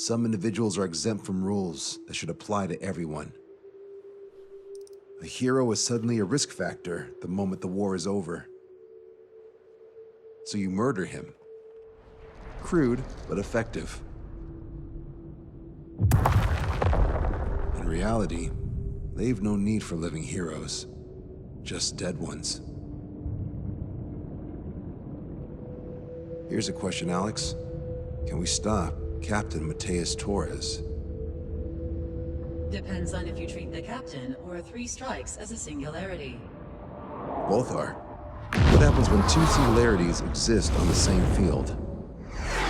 Some individuals are exempt from rules that should apply to everyone. A hero is suddenly a risk factor the moment the war is over. So you murder him. Crude, but effective. In reality, they've no need for living heroes, just dead ones. Here's a question, Alex. Can we stop Captain Mateus Torres? Depends on if you treat the captain or 3 strikes as a singularity. Both are. What happens when 2 singularities exist on the same field?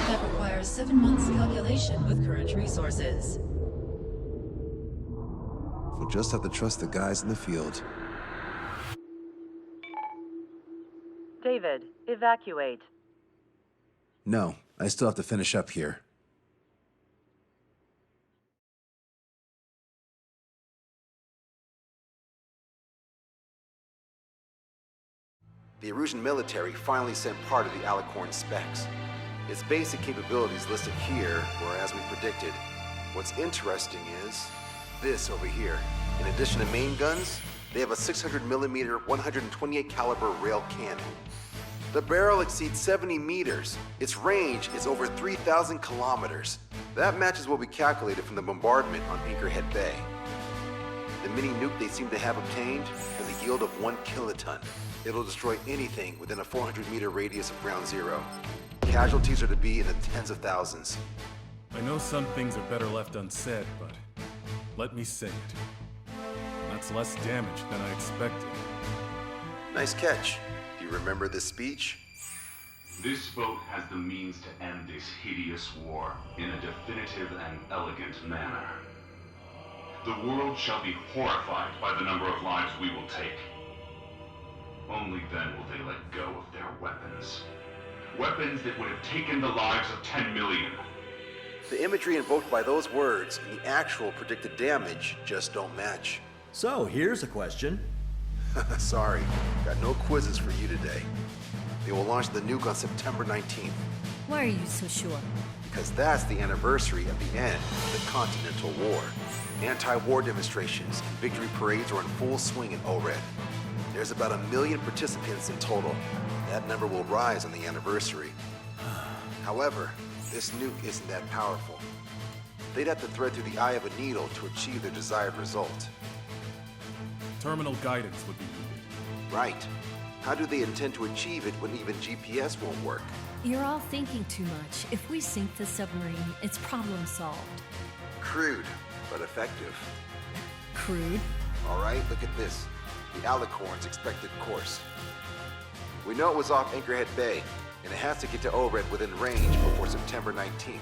That requires 7 months calculation with current resources. We'll just have to trust the guys in the field. David, evacuate. No, I still have to finish up here. The Erusian military finally sent part of the Alicorn specs. Its basic capabilities listed here were as we predicted. What's interesting is this over here. In addition to main guns, they have a 600mm 128 caliber rail cannon. The barrel exceeds 70 meters. Its range is over 3,000 kilometers. That matches what we calculated from the bombardment on Anchorhead Bay. The mini nuke they seem to have obtained has a yield of 1 kiloton. It'll destroy anything within a 400-meter radius of ground zero. Casualties are to be in the tens of thousands. I know some things are better left unsaid, but let me say it. That's less damage than I expected. Nice catch. Do you remember this speech? This vote has the means to end this hideous war in a definitive and elegant manner. The world shall be horrified by the number of lives we will take. Only then will they let go of their weapons. Weapons that would have taken the lives of 10 million. The imagery invoked by those words and the actual predicted damage just don't match. So, here's a question. Sorry, got no quizzes for you today. They will launch the nuke on September 19th. Why are you so sure? Because that's the anniversary of the end of the Continental War. Anti-war demonstrations and victory parades are in full swing in ORED. There's about 1 million participants in total. That number will rise on the anniversary. However, this nuke isn't that powerful. They'd have to thread through the eye of a needle to achieve their desired result. Terminal guidance would be needed. Right. How do they intend to achieve it when even GPS won't work? You're all thinking too much. If we sink the submarine, it's problem solved. Crude, but effective. Crude? All right, look at this. The Alicorn's expected course. We know it was off Anchorhead Bay, and it has to get to ORED within range before September 19th.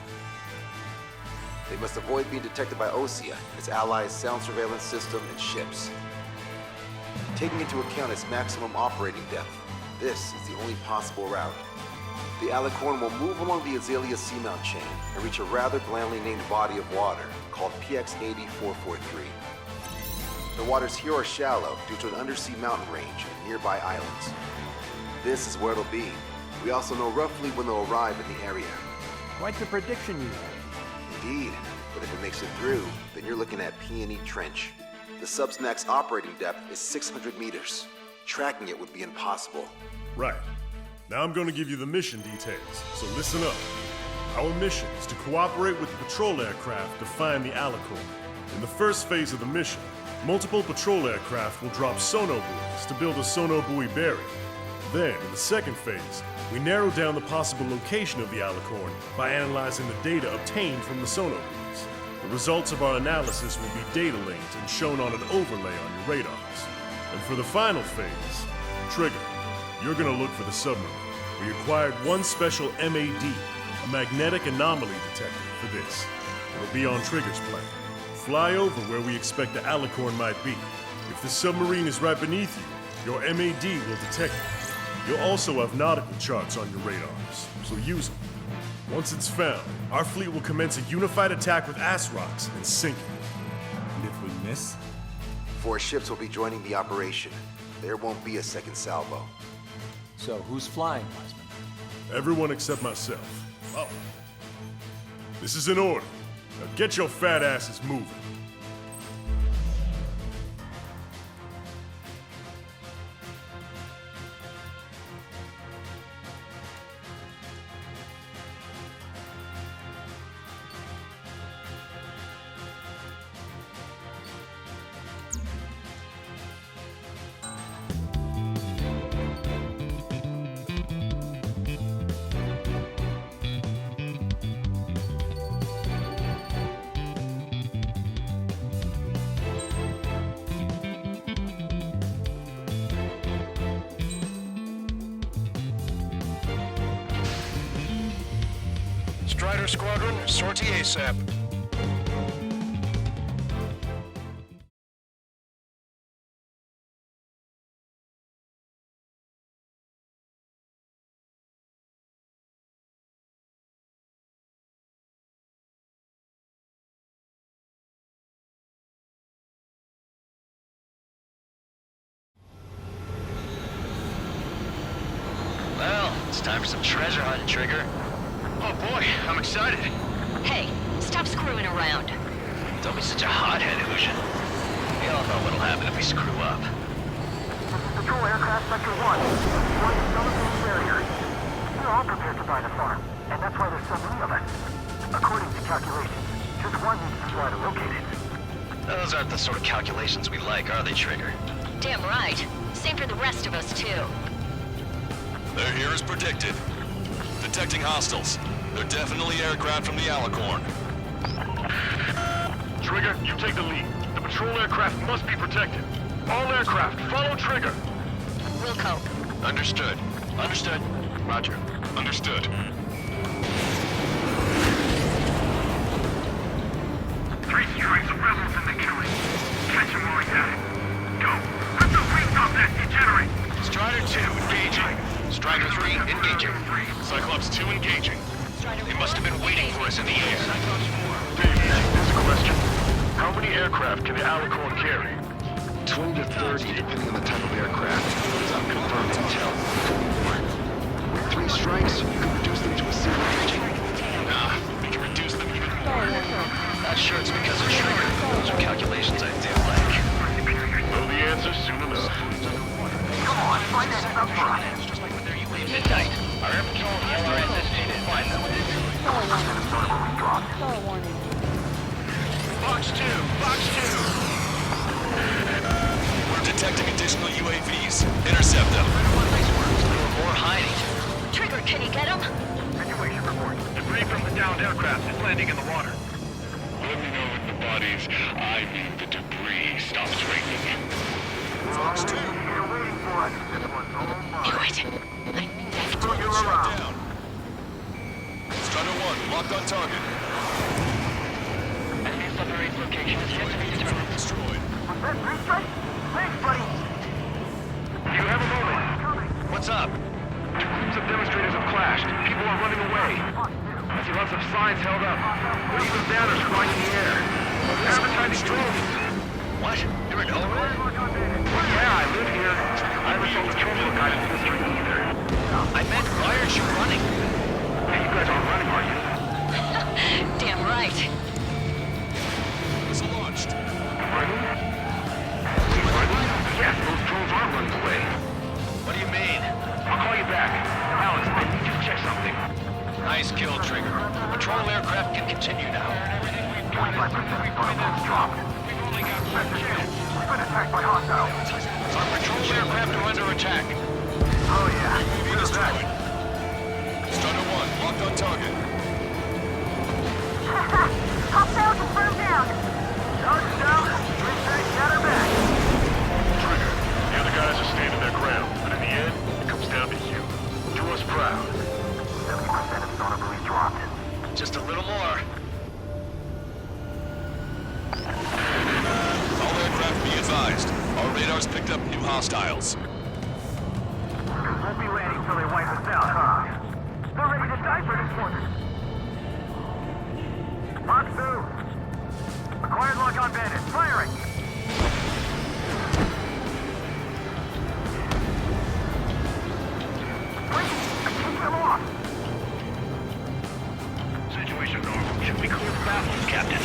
They must avoid being detected by Osea, its allies' sound surveillance system, and ships. Taking into account its maximum operating depth, this is the only possible route. The Alicorn will move along the Azalea Seamount chain and reach a rather blandly named body of water called PX-8443. The waters here are shallow due to an undersea mountain range and nearby islands. This is where it'll be. We also know roughly when they'll arrive in the area. Quite the prediction you have. Indeed, but if it makes it through, then you're looking at P&E Trench. The Subsnac's operating depth is 600 meters. Tracking it would be impossible. Right. Now I'm going to give you the mission details, so listen up. Our mission is to cooperate with the patrol aircraft to find the Alicorn. In the first phase of the mission, multiple patrol aircraft will drop sonobuoys to build a sonobuoy barrier. Then, in the second phase, we narrow down the possible location of the Alicorn by analyzing the data obtained from the sonobuoys. The results of our analysis will be data linked and shown on an overlay on your radars. And for the final phase, Trigger, you're gonna look for the submarine. We acquired one special MAD, a magnetic anomaly detector, for this. It'll be on Trigger's plane. Fly over where we expect the Alicorn might be. If the submarine is right beneath you, your MAD will detect it. You'll also have nautical charts on your radars, so use them. Once it's found, our fleet will commence a unified attack with ass rocks and sink it. And if we miss? 4 ships will be joining the operation. There won't be a second salvo. So, who's flying, Wiseman? Everyone except myself. Oh. This is in order. Now get your fat asses moving. Strider Squadron, sortie ASAP. Well, it's time for some treasure hunting, Trigger. Oh boy, I'm excited. Hey, stop screwing around. Don't be such a hothead, Illusion. We all know what'll happen if we screw up. Patrol aircraft sector 1. One skeleton barrier. We're all prepared to buy the farm, and that's why there's so many of us. According to calculations, just one needs to fly to locate it. Those aren't the sort of calculations we like, are they, Trigger? Damn right. Same for the rest of us, too. They're here as predicted. Detecting hostiles. They're definitely aircraft from the Alicorn. Trigger, you take the lead. The patrol aircraft must be protected. All aircraft, follow Trigger. Wilco. Understood. Understood. Roger. Understood. Three strikes, rebels in the killing. Catch him while he's at it. Go. Put those wings off that degenerate. Strider 2, engaging. Strider 3, engaging. Cyclops 2 engaging. They must have been waiting for us in the air. Dave, this question. How many aircraft can the Alicorn carry? 20 to 30, depending on the type of aircraft. It's unconfirmed intel. With 3 strikes, you can reduce them to a single digit. Nah, we can reduce them even more. Not sure it's because of Trigger. Those are calculations I do like. Know the answer soon enough. Come on, find that stuff for us. Just like when they're midnight. Our air patrol and the LRS has stated find them. Box 2, Box 2. We're detecting additional UAVs. Intercept them. There were more hiding. Trigger, can you get him? Situation report. Debris from the downed aircraft is landing in the water. Let me know if the bodies, I mean the debris, stops raining. Fox 2. You're waiting for us. This one's all mine. Knew it. I knew that. You're Shut around. down. Strider 1, locked on target. Enemy submarine's location is yet to be determined. Destroyed. Was that 3 strikes? Thanks, buddy. You have a moment. What's up? 2 groups of demonstrators have clashed. People are running away. I see lots of signs held up. There are even banners flying in the air. They're advertising drones. What? You're in Overwood? Yeah, I live here. I haven't sold a terminal guide in history either. I meant, why aren't you running? Hey, you guys aren't running, are you? Damn right. Missile launched. Running? Yes, those drones are running away. What do you mean? I'll call you back. Alex, I need you to check something. Nice kill, Trigger. Patrol aircraft can continue now. 25% fireballs dropped. Message you. We've been attacked by hostiles. Our patrol aircraft are under attack. Oh yeah. UAV destroyed. Strider 1, locked on target. Hostile confirmed down. Touchdown. Got her back. Trigger, the other guys are standing their ground, but in the end, it comes down to you. Do us proud. 70% of sonar buoys dropped. Just a little more. All aircraft be advised. Our radars picked up new hostiles. Won't be landing till they wipe us out, huh? They're ready to die for this one. Box 2. Acquired lock on bandit. Firing. Wait! I kicked them off! Situation normal. Should we clear the battles, Captain?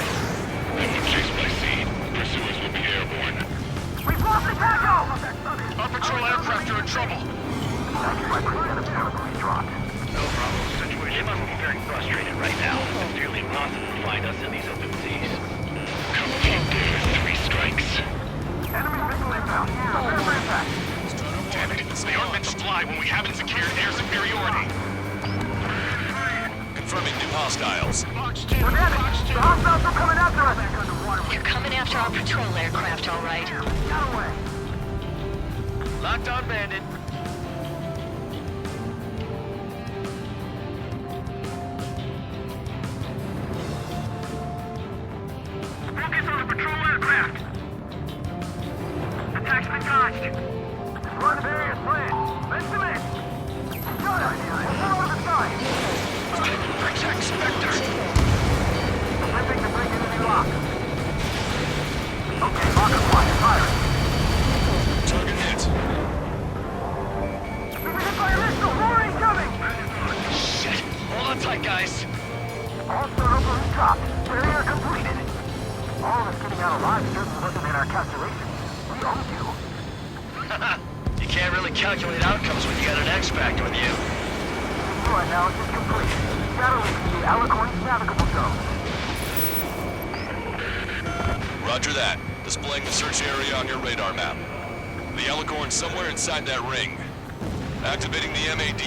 in trouble. 95% of Santa dropped. No problem. They must be very frustrated right now. It's nearly impossible to find us in these open seas. Three strikes. Enemy missile inbound. Prepare for impact. Damn it. They aren't meant to fly when we haven't secured air superiority. Confirming new hostiles. We're damaged. The hostiles are coming after us. They're coming after our patrol aircraft, all right. Got away. Locked on, Bandit. Focus on the patrol aircraft. Attack's been dodged. Run various plans. Let's submit. Got it. We'll pull over the side. Protect Spectre. Attempting to break into the lock. Okay, lock and watch. Fire. Target hit. We've been hit by a missile. More incoming. Shit. Hold on tight, guys. All photo balloons dropped. Barrier completed. All of us getting out alive certainly wasn't in our calculations. We owned you. You can't really calculate outcomes when you got an X-Factor with you. Your analysis complete. Shadow leaks the Alicorn's navigable zone. Roger that. Displaying the search area on your radar map. The Alicorn's somewhere inside that ring. Activating the MAD.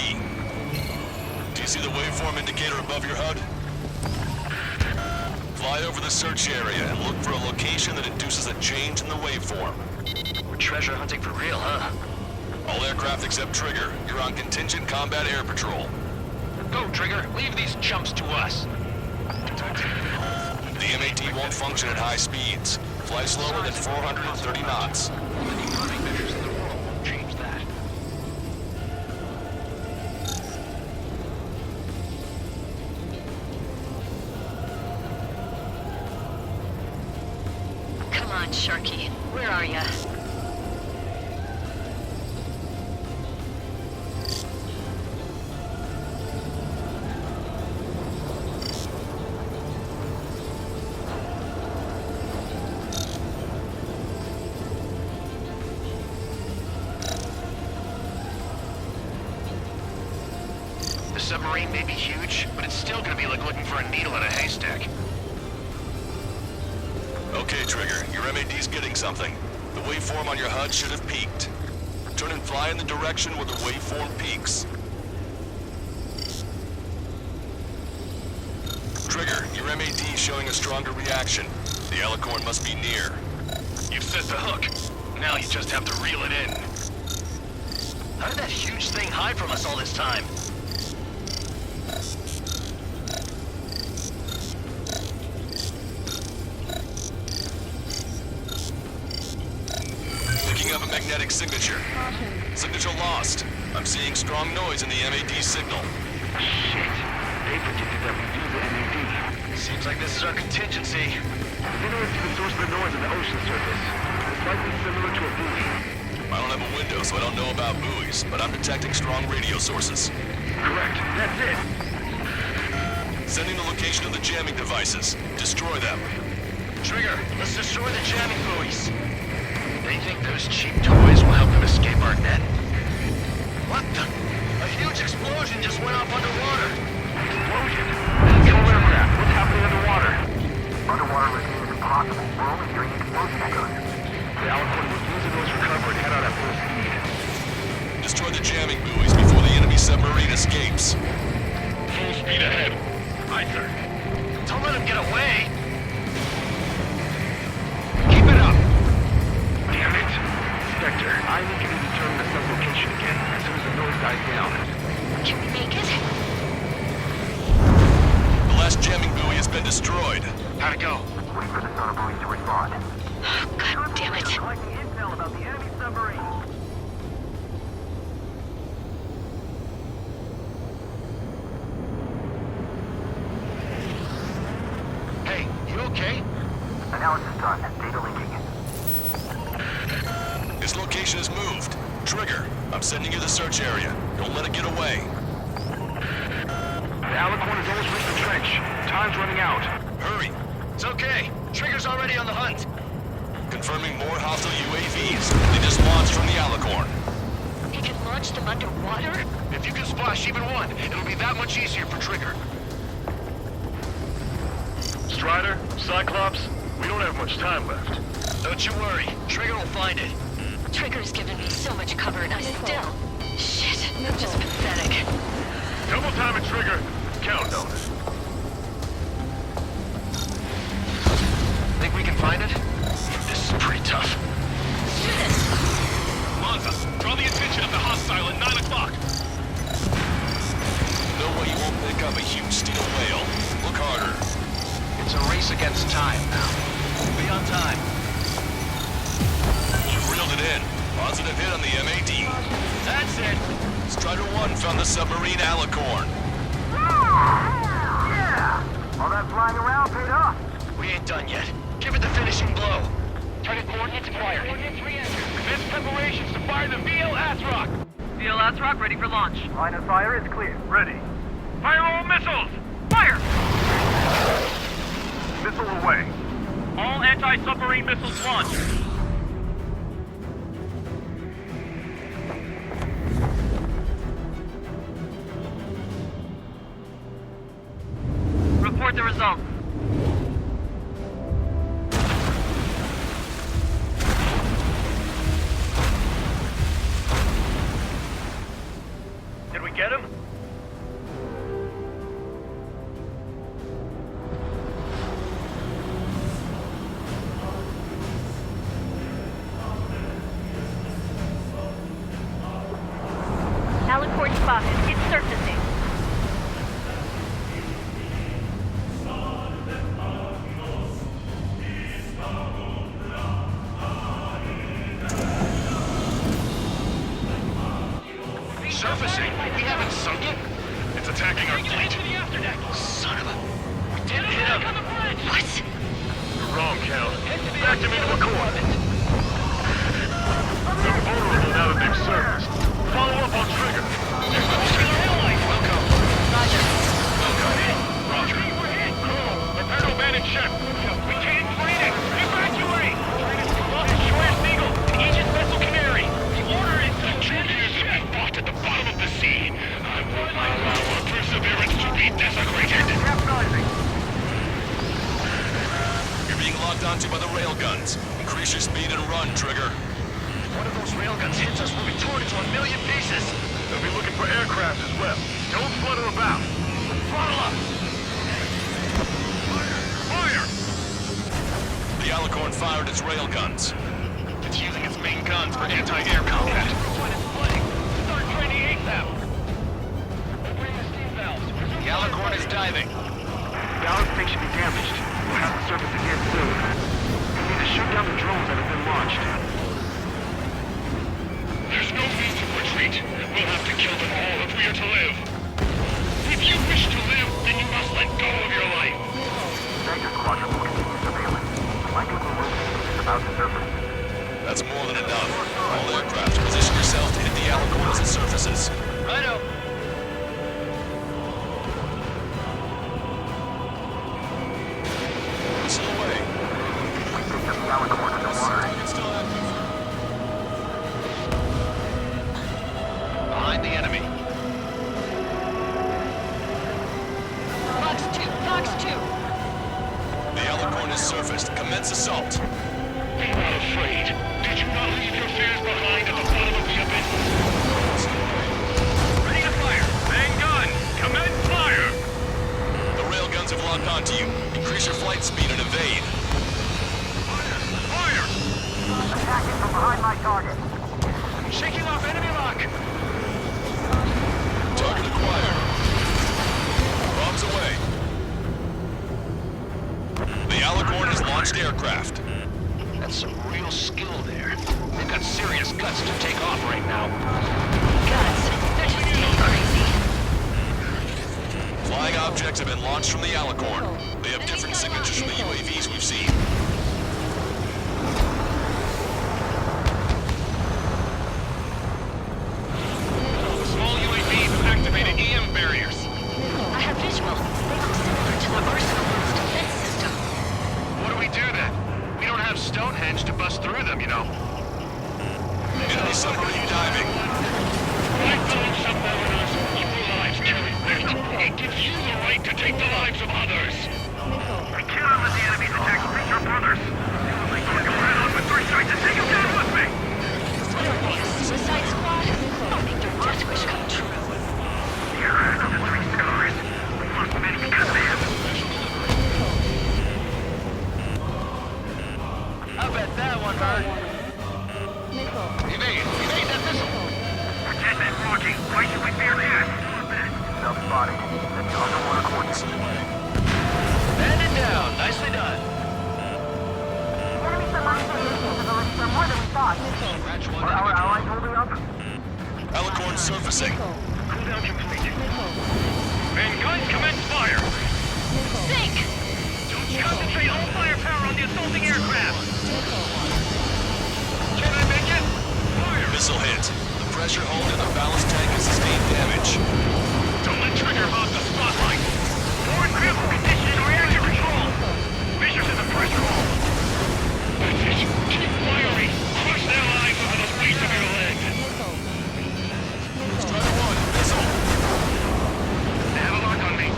Do you see the waveform indicator above your HUD? Fly over the search area and look for a location that induces a change in the waveform. We're treasure hunting for real, huh? All aircraft except Trigger, you're on contingent combat air patrol. Go, Trigger. Leave these chumps to us. The MAD won't function at high speeds. Fly slower than 430 knots. Any measures in the world won't change that. Come on, Sharky. Where are ya? The submarine may be huge, but it's still gonna be like looking for a needle in a haystack. Okay, Trigger, your MAD's getting something. The waveform on your HUD should have peaked. Turn and fly in the direction where the waveform peaks. Trigger, your MAD's showing a stronger reaction. The Alicorn must be near. You've set the hook. Now you just have to reel it in. How did that huge thing hide from us all this time? Picking up a magnetic signature. Signature lost. I'm seeing strong noise in the MAD signal. Shit. They predicted that we'd use the MAD. Seems like this is our contingency. It's interesting the source of the noise on the ocean surface. It's likely similar to a buoy. I don't have a window, so I don't know about buoys, but I'm detecting strong radio sources. Correct. That's it. Sending the location of the jamming devices. Destroy them. Trigger, let's destroy the jamming buoys. They think those cheap toys will help them escape our net? What the? A huge explosion just went off underwater. Explosion? Patrol aircraft. What's happening underwater? Underwater listening is impossible. We're only hearing explosion echoes. The Alicorn will use the noise recovery and head out at full speed. Destroy the jamming buoys before the enemy submarine escapes. Full speed ahead. Aye, sir. Don't let him get away. Keep it up. Damn it. Spectre, I need you to determine the sublocation again as soon as the noise dies down. Can we make it? The last jamming buoy has been destroyed. How'd it go? Wait for the sonar buoys to respond. God damn it. Collecting intel about the enemy submarine. Hey, you okay? Analysis done. Data linking. This location is moved. Trigger, I'm sending you the search area. Don't let it get away. The Alicorn has almost reached the trench. Time's running out. Hurry. It's okay. Trigger's already on the hunt. Confirming more hostile UAVs. They just launched from the Alicorn. He can launch them underwater? If you can splash even one, it'll be that much easier for Trigger. Strider, Cyclops, we don't have much time left. Don't you worry, Trigger will find it. Trigger's given me so much cover and I still... Shit, I'm just pathetic. Double time it, Trigger. Count on it. Think we can find it? This is pretty tough. Do this! Monza, draw the attention of the hostile at 9 o'clock. No way you won't pick up a huge steel whale. Look harder. It's a race against time now. Be on time. You reeled it in. Positive hit on the MAD. That's it. Strider 1 found the submarine Alicorn. Yeah! All that flying around paid off. We ain't done yet. Give it the finishing blow. Target coordinates acquired. Commence preparations to fire the VLS rock. VLS rock ready for launch. Line of fire is clear. Ready. Fire all missiles. Fire! Missile away. All anti-submarine missiles launched. Report the result. Did we get him? Alicorn spotted. It's surfacing. Surfacing? We haven't sunk it? It's attacking our fleet. Son of a... We didn't hit him. What? You're wrong, Cal. Back him into a corner. They're vulnerable now that they've surfaced. Follow up on Trigger. Welcome. Roger. Roger. Torpedo man in check. We can't train it. Evacuate. Lost Schwartz Eagle to Aegis Vessel Canary. The order is to Julius to be fought at the bottom of the sea. I want my power perseverance to be desecrated. You're being locked onto by the railguns. Increase your speed and run, Trigger. One of those railguns hits us, we'll be torn into a million pieces. They'll be looking for aircraft as well. Don't flutter about. Throttle up. Fire! The Alicorn fired its railguns. It's using its main guns for anti-air combat. Start training ASAP. The Alicorn is diving. Ballast tank should be damaged. We'll have to surface again soon. We need to shoot down the drones that have been launched. There's no need to retreat. We'll have to kill them all if we are to live. If you wish to live, then you must let go of your life. Tiger Squadron will continue surveillance. Likely the world is about to surface. That's more than enough. All aircraft, position yourself to hit the Alicorn as it surfaces. Righto. Whistle away. We picked up the Alicorn underwater. It's still active. Behind the enemy. Fox 2. Fox 2. The Alicorn is surfaced. Commence assault. Be not afraid. Did you not leave your fears behind at the bottom of the abyss? Ready to fire. Bang gun. Commence fire. The railguns have locked onto you. Increase your flight speed and evade. Fire! Attacking from behind my target. Shaking off enemy lock. Target acquired. Bombs away. The Alicorn has launched aircraft. That's some real skill there. They've got serious guts to take off right now. Guts. They're just being crazy. Flying objects have been launched from the Alicorn. They have different signatures from the UAVs we've seen. The small UAVs have activated EM barriers. I have visual. They look similar to the Arsenal's defense system. What do we do then? We don't have Stonehenge to bust through them, you know. In an Enemy submarine diving. My fellow submariners, your lives carry weight. It gives you the right to take the lives of others. We cannot let the enemies attack our brothers. They can't go right on with three strikes and take them down with me! What are we, a suicide squad? I'll make their death wish come true. The aircraft of the three stars. We lost many because of him. I bet that one hurt. Evade that missile. Protect that Rocky. Why should we fear that? Self-spotted. That's the underwater coordinates. Man it down. Nicely done. Enemy submarine capabilities are more than we thought. Are our allies holding up? Alicorn surfacing. Cooldown completed. And guns commence fire. Sink! Concentrate all firepower on the assaulting aircraft. Can I make it? Fire! Missile hit. The pressure hull in the ballast tank has sustained damage. Don't let Trigger hog the spotlight. More in critical condition in reactor control. Fissures in the pressure hull. That's it. Keep firing. Crush their lives over the weight of your leg. Strider 1, missile. They have a lock on me.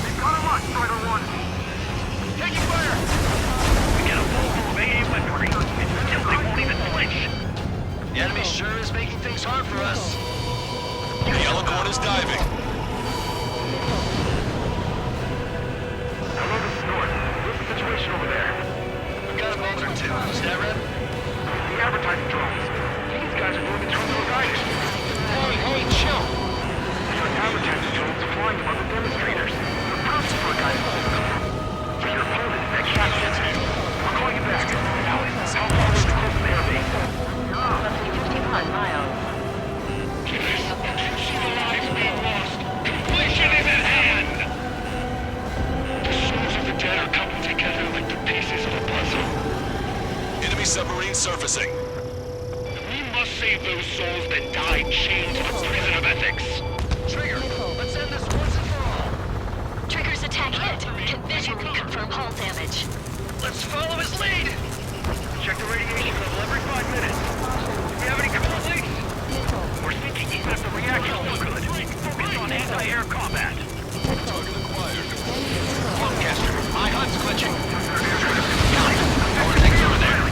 They've got a lock, Strider 1. Taking fire. We get a full full of AA weaponry. And still they won't even flinch. The enemy sure is making things hard for us. The Alicorn is diving. Hello, this is North. What's the situation over there? We've got a moment or two. Stat rep? The advertising drones. These guys are doing the terminal guidance. Hey, chill. These are advertising drones flying above the demonstrators. They're posted for a guidance system. For your opponent, that captain. We're calling it back. Alex, how far away is the closest airbase? Roughly 55 miles. Keep this. You see the lives being lost. Completion is at hand. The souls of the dead are coming together like the pieces of a puzzle. Enemy submarine surfacing. We must save those souls that died chained to the prison of ethics. Trigger, let's end this once and for all. Trigger's attack hit. Can visually confirm hull damage. Let's follow his lead. Check the radiation level every 5 minutes. Do you have any cool leaks? We're thinking even if the reactor's no good. Focus on anti-air combat. Target acquired. Longcaster, my HUD's glitching. Our things over there.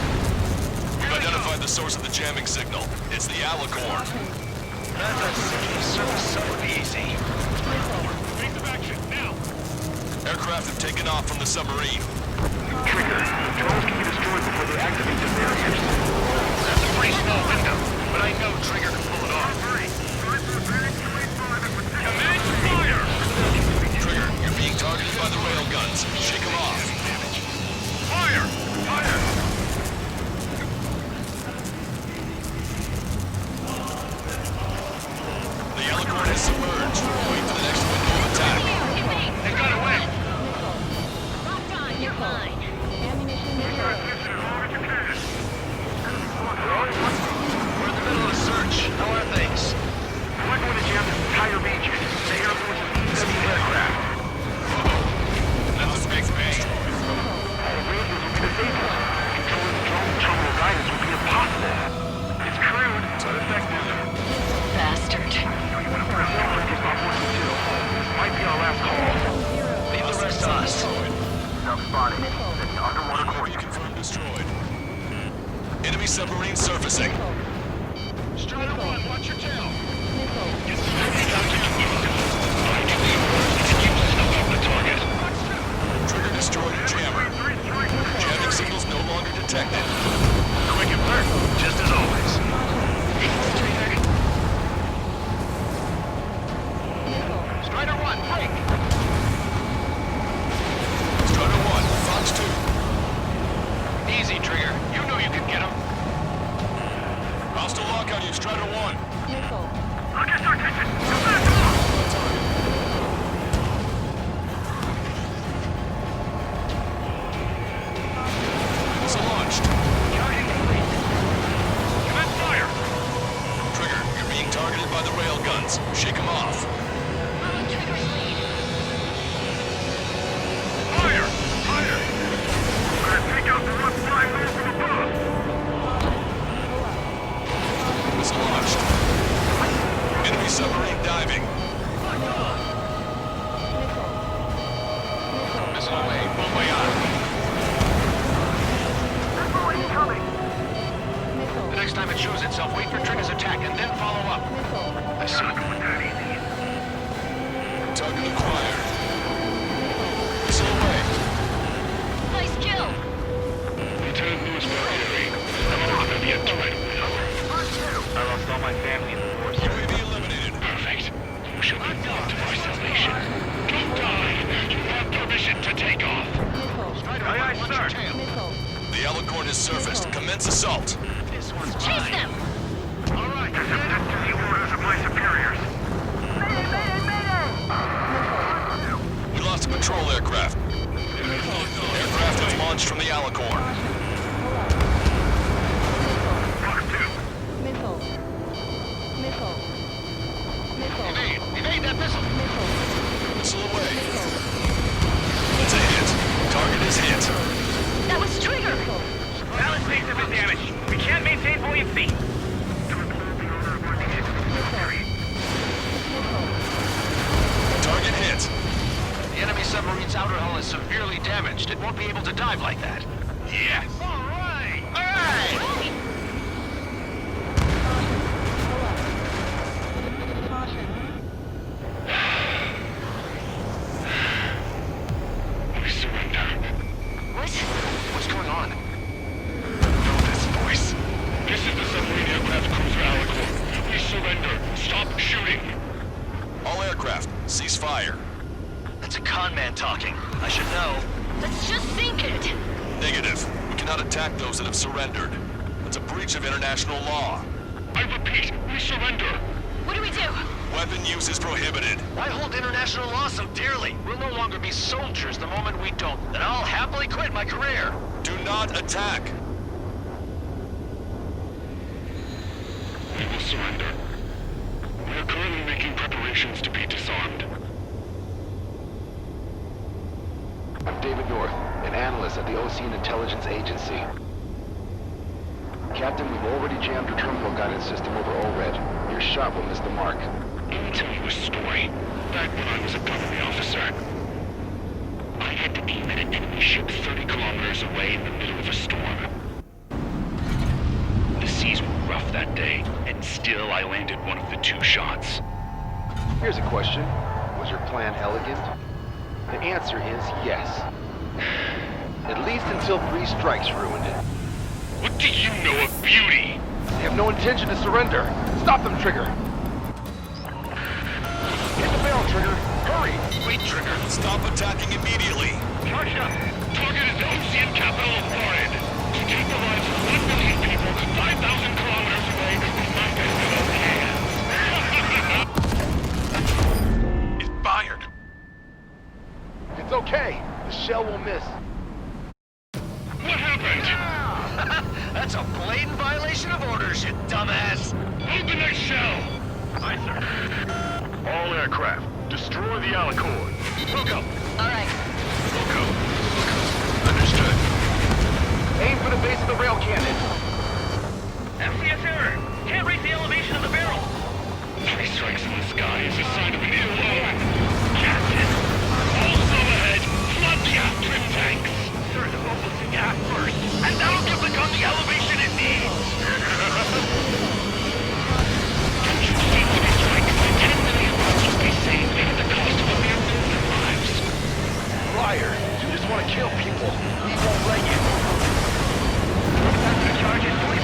We've identified the source of the jamming signal. It's the Alicorn. That's a sinking surface, so it'd be easy. Phase of action, now. Aircraft have taken off from the submarine. Trigger, drones can be destroyed before they activate their barriers. That's a pretty small window, but I know Trigger can pull it off. Commence fire! Trigger, you're being targeted by the rail guns. Shake them off. Fire! Fire! The Alicorn has submerged. Wait for the next window of attack. They got away! Locked on, you're fine. We're in the middle of a search. How are things? We're going to jam this entire region. The Air Force's heavy aircraft. That's a big bang. All radios will be disabled. Controlling the drone terminal guidance will be impossible. It's crude, but effective. Bastard. Our filter is not working too. This might be our last call. Leave the rest to us. Self-spotted. That's the underwater coordinates. Confirmed destroyed. Enemy submarine surfacing. Strider 1, watch your tail! Trigger destroyed a jammer. Jamming signals no longer detected. Quick alert, just as always. Strider 1, break! Strider 1, Fox 2. Easy, Trigger. You know you can get him. Hostile lock on you, Strider 1. Look at our attention. Come back, come on. Missile launched. Charging complete. Commence fire! Trigger, you're being targeted by the rail guns. Shake them off. Fire! Fire! We're gonna take out the one flying over from above. shows itself, wait for Trigger's attack, and then follow up. I see. Target acquired. Missile away. Nice kill. Lieutenant Lewis Barrieri. I'm not gonna be a threat. I lost all my family in the war. UAV eliminated. Perfect. You shall be brought to my salvation. Don't die! You have permission to take off! Aye, aye, sir. The Alicorn has surfaced. Commence assault. This one's Chase mine. them. All right. To the orders of my superiors. We lost a patrol aircraft. Aircraft has launched from the Alicorn. Evade that missile. Missile away. It's a hit. Target is hit. That was Trigger. Ballast tanks have been damaged. We can't maintain buoyancy. Target hit. The enemy submarine's outer hull is severely damaged. It won't be able to dive like that. Yes! All right! All right! We surrender. What? What's going on? Know this voice. This is the submarine aircraft cruiser Alicorn. We surrender. Stop shooting. All aircraft, cease fire. That's a con man talking. I should know. Let's just sink it. Negative. We cannot attack those that have surrendered. That's a breach of international law. I repeat, we surrender. What do we do? Weapon use is prohibited. Why hold international law so dearly? We'll no longer be soldiers the moment we don't. Then I'll happily quit my career. Do not attack. We will surrender. We are currently making preparations to be disarmed. I'm David North, an analyst at the Ocean Intelligence Agency. Captain, we've already jammed your terminal guidance system over ORED. Your shot will miss the mark. Let me tell you a story. Back when I was a gunnery officer, I had to aim at an enemy ship 30 kilometers away in the middle of a storm. The seas were rough that day, and still I landed one of the 2 shots. Here's a question. Was your plan elegant? The answer is yes. At least until 3 strikes ruined it. What do you know of beauty? They have no intention to surrender. Stop them, Trigger! Hit the barrel, Trigger! Hurry! Wait, Trigger. Stop attacking immediately. Charged up. Target is the ocean capital of Orid. To take the lives of 1 million people 5,000 kilometers away is my festival hand. It fired. It's okay. The shell will miss. What happened? That's a blatant violation of orders, you dumbass. Open that shell. Aye, sir. All aircraft, destroy the Alicorn. We'll go. All right. We'll go. Understood. Aim for the base of the rail cannon. FCS error! Can't raise the elevation of the barrel! 3 strikes in the sky is a sign of an ill omen. Captain, all sail ahead. Flood the aft trim tanks. Sir, the boat will sink aft first, and that'll give the gun the elevation it needs! Don't you see 3 strikes? 10 million lives will be saved at the cost of a mere million lives. Liar. You just want to kill people. He won't let you. The charge is 25%.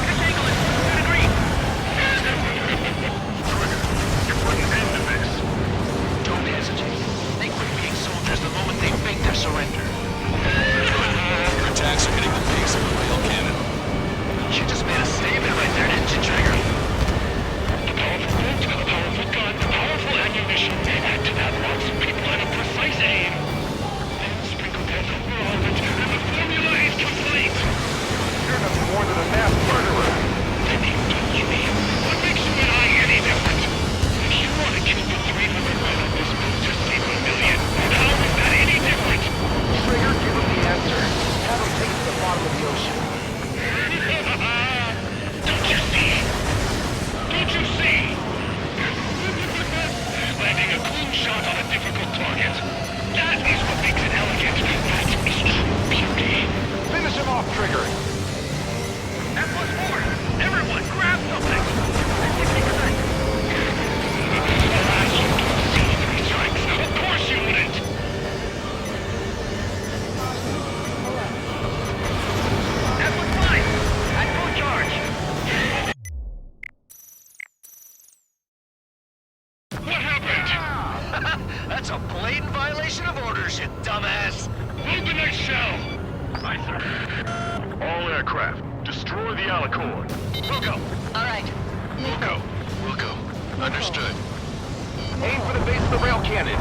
This angle is 2 degrees! Trigger, you're putting an end to this. Don't hesitate. They quit being soldiers the moment they fake their surrender. Your attacks are hitting the base of the rail cannon. You just made a statement right there, didn't you, Trigger? A powerful boat, a powerful gun, powerful ammunition. Add to that lots of people and a precise aim. Then sprinkle death over all of it, and the formula is complete. You're nothing more than a mass murderer. Then indulge me. What makes you and I any different? If you want to kill the 300 men on this boat to save a million, how is that any different? Trigger, give him the answer. Have him take it to the bottom of the ocean. Don't you see? Don't you see? Landing a clean shot on a difficult target. That is what makes it elegant. That is true beauty. Finish him off, Trigger. F+4! aircraft. Destroy the Alicorn. Wilco. All right. Wilco. Wilco. Understood. Aim for the base of the rail cannon.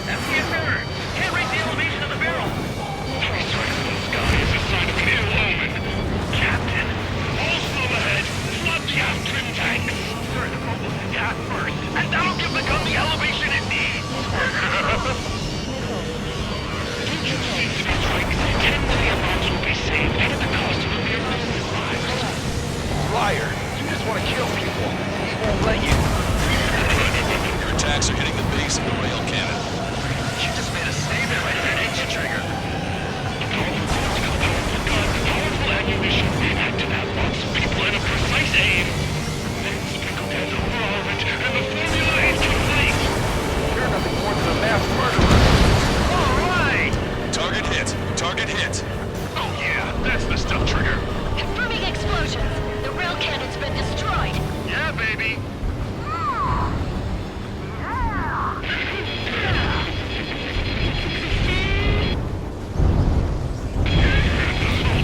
That's the mirror. Can't raise the elevation of the barrel. Any sort of blue sky is a sign of an ill omen. Captain, all slow ahead. Flood the aft trim tanks. Sir, the boat will hit gas first. And that'll give the gun the elevation it needs. Future sea-to-be strikes. 10 million lives will be saved at the cost of a mere million lives. Liar. You just want to kill people. He won't let you. Your attacks are hitting the base of the rail cannon. You just made a statement right at that engine trigger. Powerful ammunition. Act in that box of people in a precise aim. Then sprinkle gas over all of it, and the formula is complete. You're nothing more than a mass murderer. All right. Target hit. Target hit. Oh yeah, that's the stuff, Trigger. Confirming explosions. The rail cannon's been destroyed. Yeah, baby.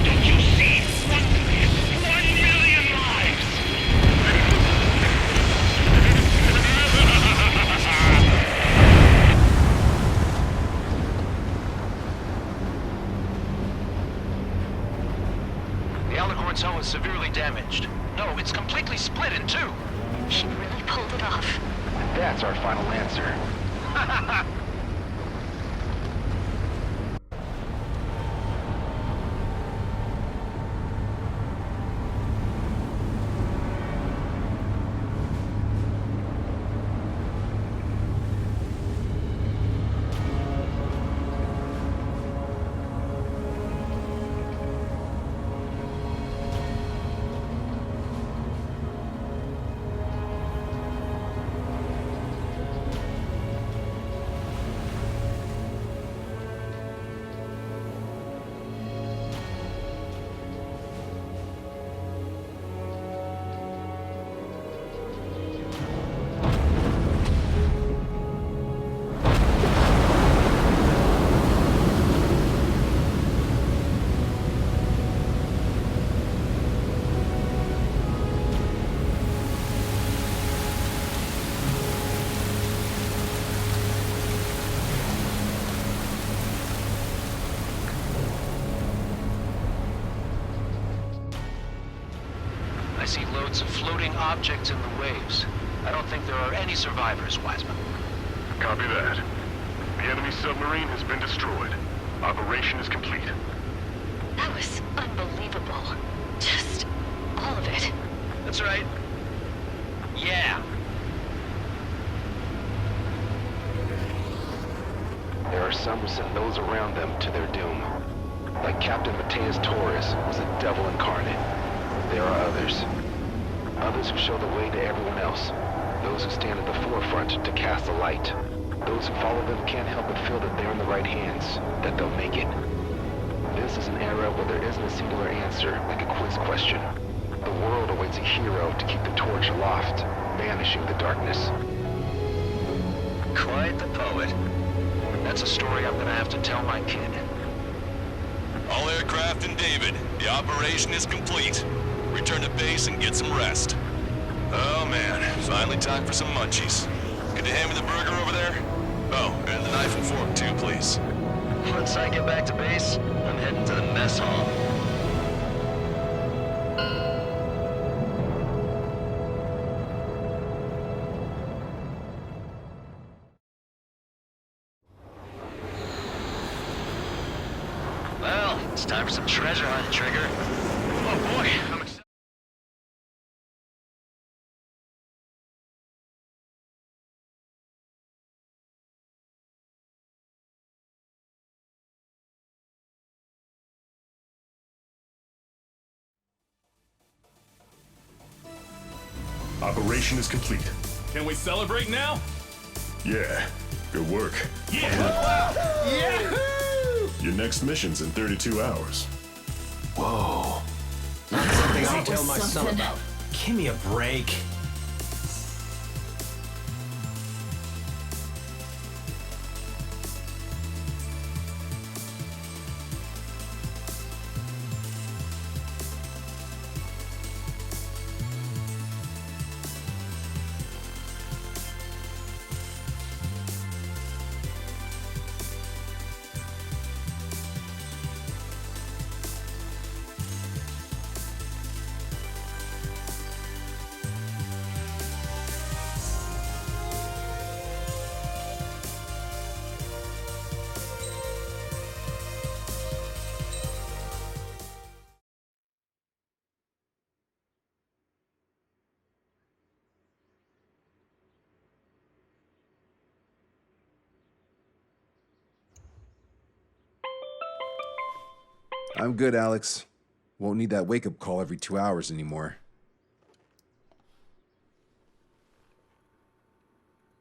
Don't you see? 1 million lives. The Alicorn's hull is severely damaged. No, it's completely split in two. She really pulled it off. That's our final answer. I see loads of floating objects in the waves. I don't think there are any survivors, Wiseman. Copy that. The enemy submarine has been destroyed. Operation is complete. That was unbelievable. Just all of it. That's right. Yeah. There are some who send those around them to their doom. Like Captain Mateus Torres was a devil incarnate. There are others. Others who show the way to everyone else. Those who stand at the forefront to cast a light. Those who follow them can't help but feel that they're in the right hands, that they'll make it. This is an era where there isn't a singular answer, like a quiz question. The world awaits a hero to keep the torch aloft, banishing the darkness. Quite the poet. That's a story I'm gonna have to tell my kid. All aircraft in David. The operation is complete. Return to base and get some rest. Oh man, finally time for some munchies. Could you hand me the burger over there? Oh, and the knife and fork too, please. Once I get back to base, I'm heading to the mess hall. Well, it's time for some treasure hunt, Trigger. Oh boy, I'm excited. Operation is complete. Can we celebrate now? Yeah, good work. Yeah! Your next mission's in 32 hours. Whoa. Not something I'll That was tell my son something. about. Give me a break. I'm good, Alex. Won't need that wake-up call every 2 hours anymore.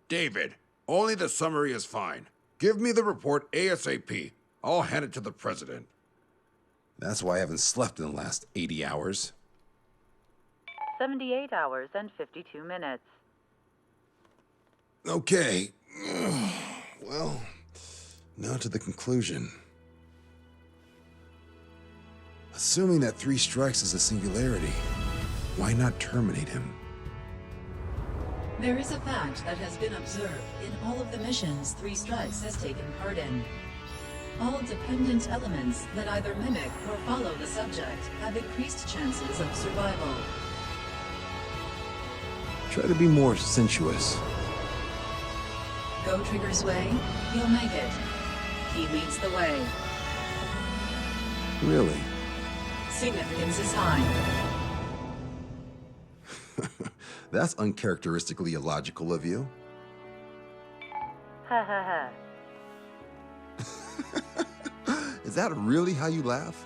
David, only the summary is fine. Give me the report ASAP. I'll hand it to the president. That's why I haven't slept in the last 80 hours. 78 hours and 52 minutes. Okay. Well, now to the conclusion. Assuming that 3 strikes is a singularity, why not terminate him? There is a fact that has been observed in all of the missions 3 Strikes has taken part in. All dependent elements that either mimic or follow the subject have increased chances of survival. Try to be more sensuous. Go Trigger's way, you'll make it. He leads the way. Really? Significance is high. That's uncharacteristically illogical of you. Ha ha ha. Is that really how you laugh?